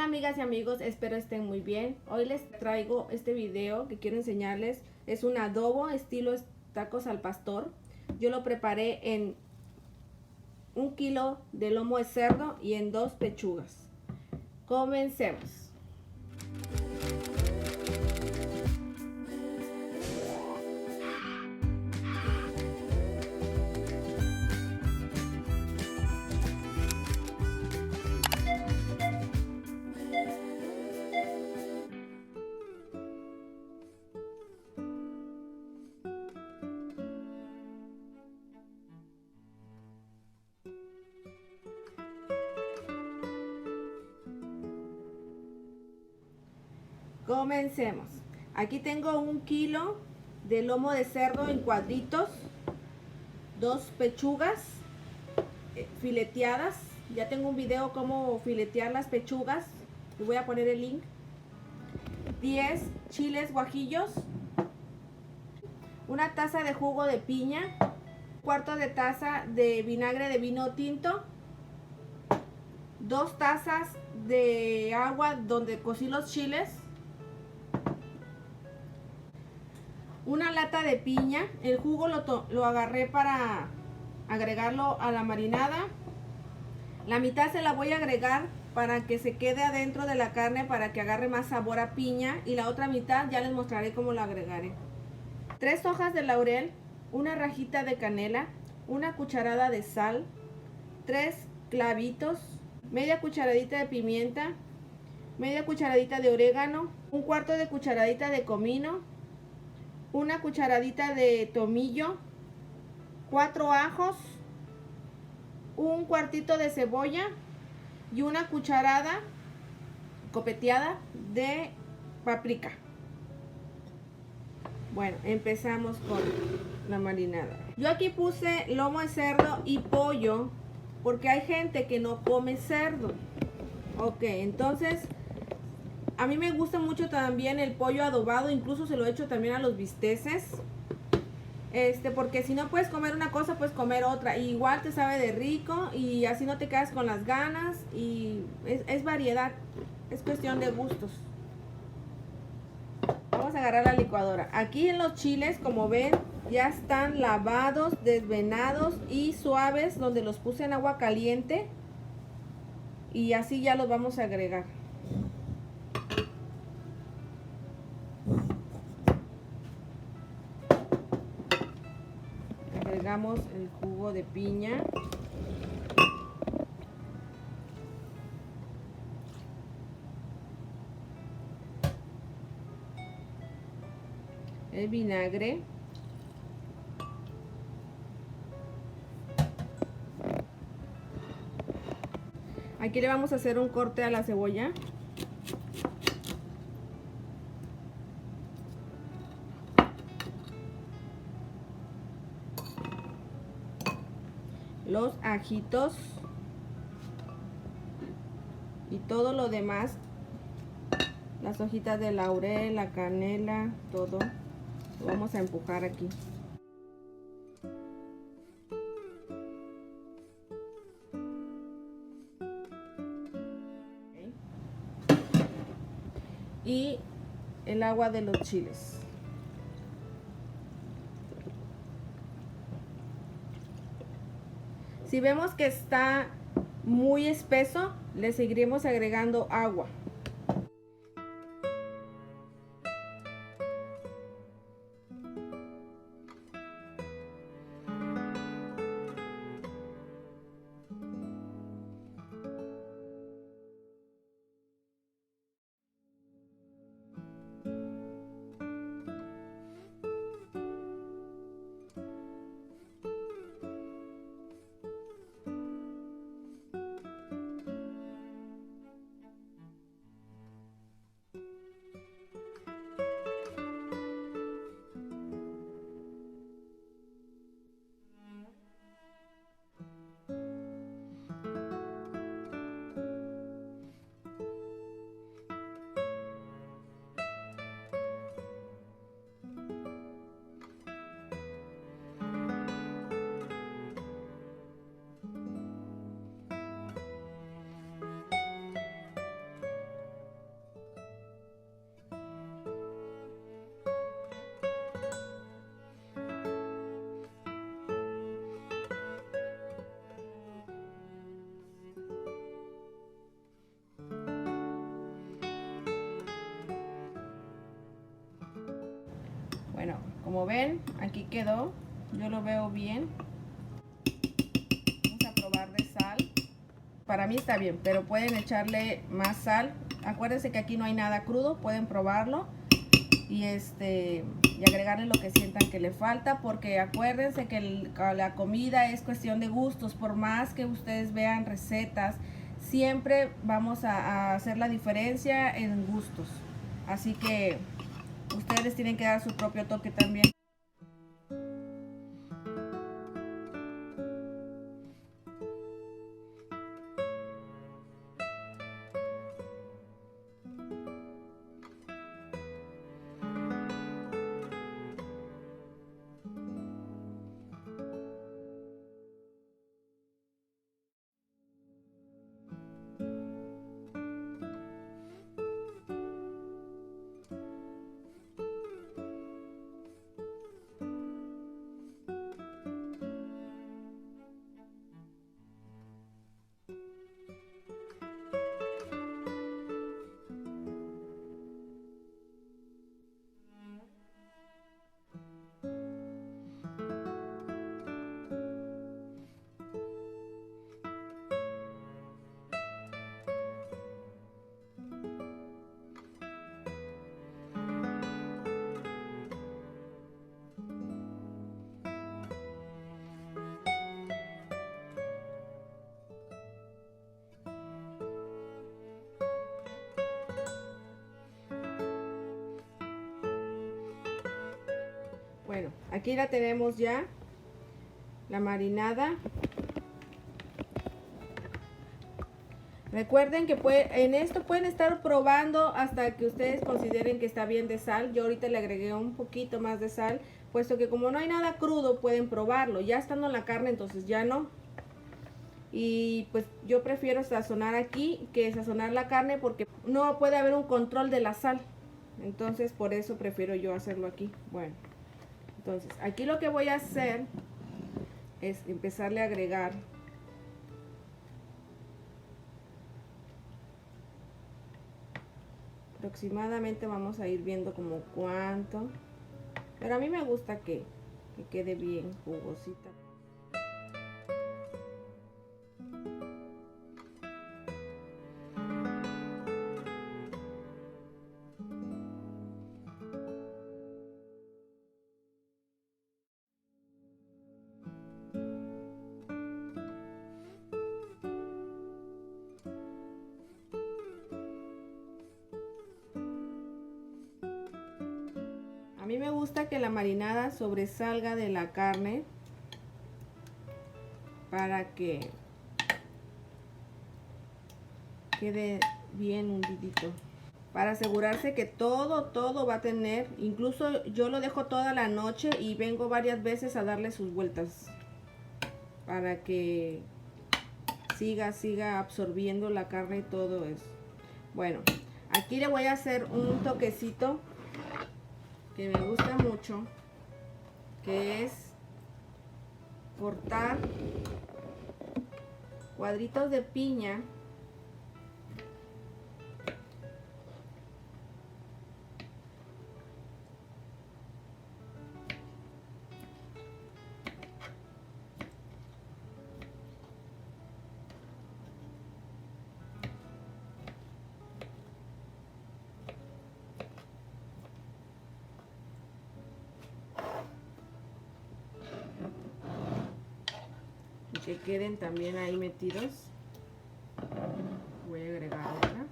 amigas y amigos, espero estén muy bien. Hoy les traigo este video que quiero enseñarles. Es un adobo estilo tacos al pastor. Yo lo preparé en 1 kilo de lomo de cerdo y en 2 pechugas. Comencemos. Comencemos. Aquí tengo 1 kilo de lomo de cerdo en cuadritos, 2 pechugas fileteadas. Ya tengo un video cómo filetear las pechugas. Les voy a poner el link. 10 chiles guajillos, 1 taza de jugo de piña, 1/4 de taza de vinagre de vino tinto, 2 tazas de agua donde cocí los chiles, 1 lata de piña. El jugo lo agarré para agregarlo a la marinada. La mitad se la voy a agregar para que se quede adentro de la carne, para que agarre más sabor a piña, y la otra mitad ya les mostraré cómo la agregaré. 3 hojas de laurel, 1 rajita de canela, 1 cucharada de sal, 3 clavitos, media cucharadita de pimienta, media cucharadita de orégano, 1/4 de cucharadita de comino, 1 cucharadita de tomillo, 4 ajos, 1 cuartito de cebolla y 1 cucharada copeteada de paprika. Bueno, empezamos con la marinada. Yo aquí puse lomo de cerdo y pollo porque hay gente que no come cerdo. Ok, entonces a mí me gusta mucho también el pollo adobado, incluso se lo he hecho también a los bisteces. Porque si no puedes comer una cosa, puedes comer otra. Y igual te sabe de rico y así no te quedas con las ganas. Y es variedad, es cuestión de gustos. Vamos a agarrar la licuadora. Aquí en los chiles, como ven, ya están lavados, desvenados y suaves, donde los puse en agua caliente. Y así ya los vamos a agregar. Agregamos el jugo de piña. El vinagre. Aquí le vamos a hacer un corte a la cebolla. Los ajitos y todo lo demás, las hojitas de laurel, la canela, todo lo vamos a empujar aquí. Y el agua de los chiles. Si vemos que está muy espeso, le seguiremos agregando agua. Bueno, como ven, aquí quedó. Yo lo veo bien. Vamos a probar de sal. Para mí está bien, pero pueden echarle más sal. Acuérdense que aquí no hay nada crudo, pueden probarlo. Y agregarle lo que sientan que le falta, porque acuérdense que la comida es cuestión de gustos. Por más que ustedes vean recetas, siempre vamos a hacer la diferencia en gustos. Así que ustedes tienen que dar su propio toque también. Bueno, aquí la tenemos ya, la marinada. Recuerden que en esto pueden estar probando hasta que ustedes consideren que está bien de sal. Yo ahorita le agregué un poquito más de sal, puesto que como no hay nada crudo pueden probarlo. Ya estando en la carne, entonces ya no. Y pues yo prefiero sazonar aquí que sazonar la carne, porque no puede haber un control de la sal. Entonces por eso prefiero yo hacerlo aquí. Bueno, entonces aquí lo que voy a hacer es empezarle a agregar aproximadamente. Vamos a ir viendo como cuánto, pero a mí me gusta que quede bien jugosita. A mí me gusta que la marinada sobresalga de la carne para que quede bien hundidito, para asegurarse que todo va a tener. Incluso yo lo dejo toda la noche y vengo varias veces a darle sus vueltas para que siga absorbiendo la carne y todo eso. Bueno, aquí le voy a hacer un toquecito que me gusta mucho, que es cortar cuadritos de piña. Que queden también ahí metidos. Voy a agregar otra,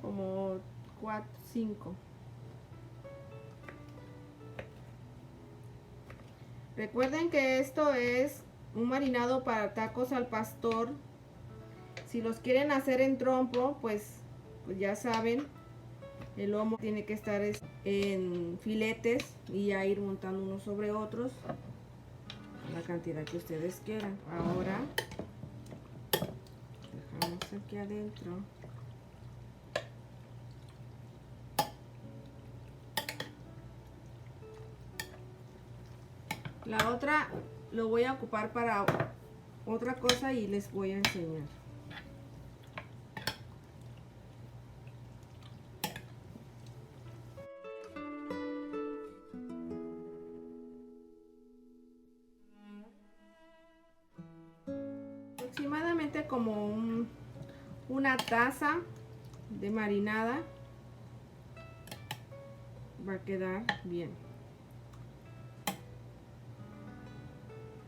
como 4, 5. Recuerden que esto es un marinado para tacos al pastor. Si los quieren hacer en trompo, pues ya saben, el lomo tiene que estar en filetes y ya ir montando unos sobre otros, la cantidad que ustedes quieran. Ahora dejamos aquí adentro. La otra lo voy a ocupar para otra cosa y les voy a enseñar. aproximadamente como una taza de marinada. Va a quedar bien.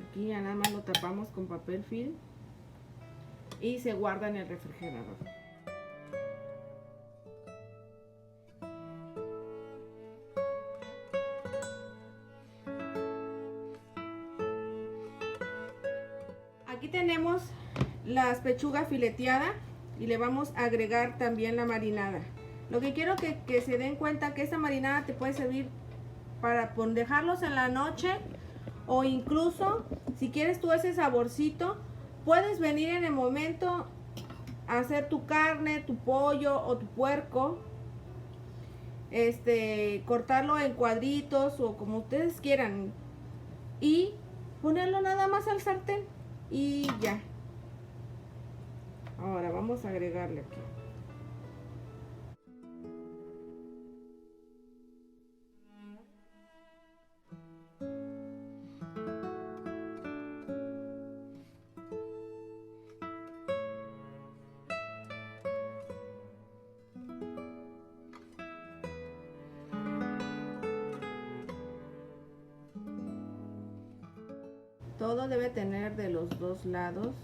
Aquí ya nada más lo tapamos con papel film y se guarda en el refrigerador. Aquí tenemos las pechugas fileteadas y le vamos a agregar también la marinada. Lo que quiero que se den cuenta que esta marinada te puede servir para dejarlos en la noche, o incluso si quieres tú ese saborcito, puedes venir en el momento a hacer tu carne, tu pollo o tu puerco, cortarlo en cuadritos o como ustedes quieran y ponerlo nada más al sartén y ya. Ahora vamos a agregarle aquí. Todo debe tener de los dos lados.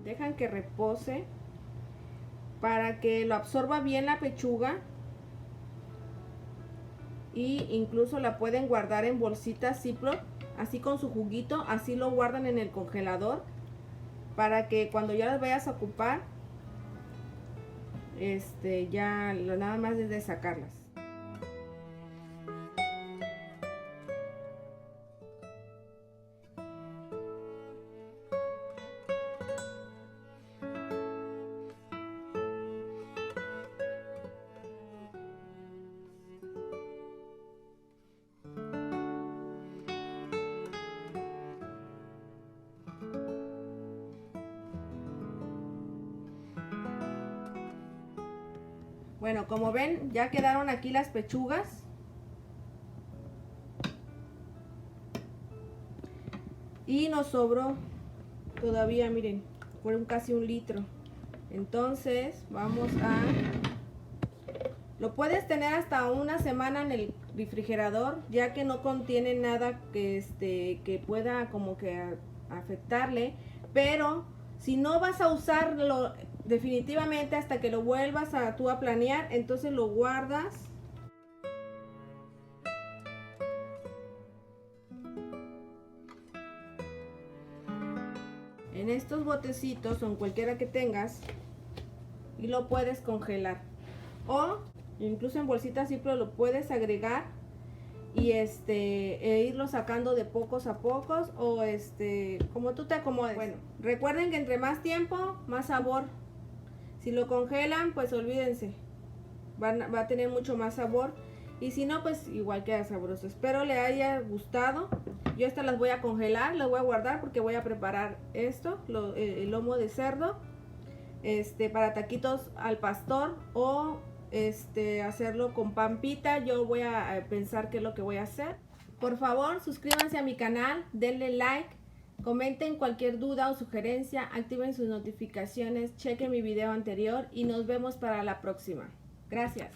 Dejan que repose para que lo absorba bien la pechuga. Y incluso la pueden guardar en bolsitas Ziploc, así con su juguito, así lo guardan en el congelador para que cuando ya las vayas a ocupar, ya nada más es de sacarlas. Bueno, como ven, ya quedaron aquí las pechugas. Y nos sobró todavía, miren, fueron casi 1 litro. Entonces, vamos a... Lo puedes tener hasta 1 semana en el refrigerador, ya que no contiene nada que pueda como que afectarle. Pero si no vas a usarlo definitivamente hasta que lo vuelvas tú a planear, entonces lo guardas. En estos botecitos o en cualquiera que tengas y lo puedes congelar. O incluso en bolsitas Ziploc lo puedes agregar y irlo sacando de pocos a pocos o como tú te acomodes. Bueno, recuerden que entre más tiempo, más sabor. Si lo congelan, pues olvídense, va a tener mucho más sabor. Y si no, pues igual queda sabroso. Espero le haya gustado. Yo estas las voy a congelar, las voy a guardar porque voy a preparar esto, el lomo de cerdo, para taquitos al pastor o hacerlo con pampita. Yo voy a pensar qué es lo que voy a hacer. Por favor, suscríbanse a mi canal, denle like, comenten cualquier duda o sugerencia, activen sus notificaciones, chequen mi video anterior y nos vemos para la próxima. Gracias.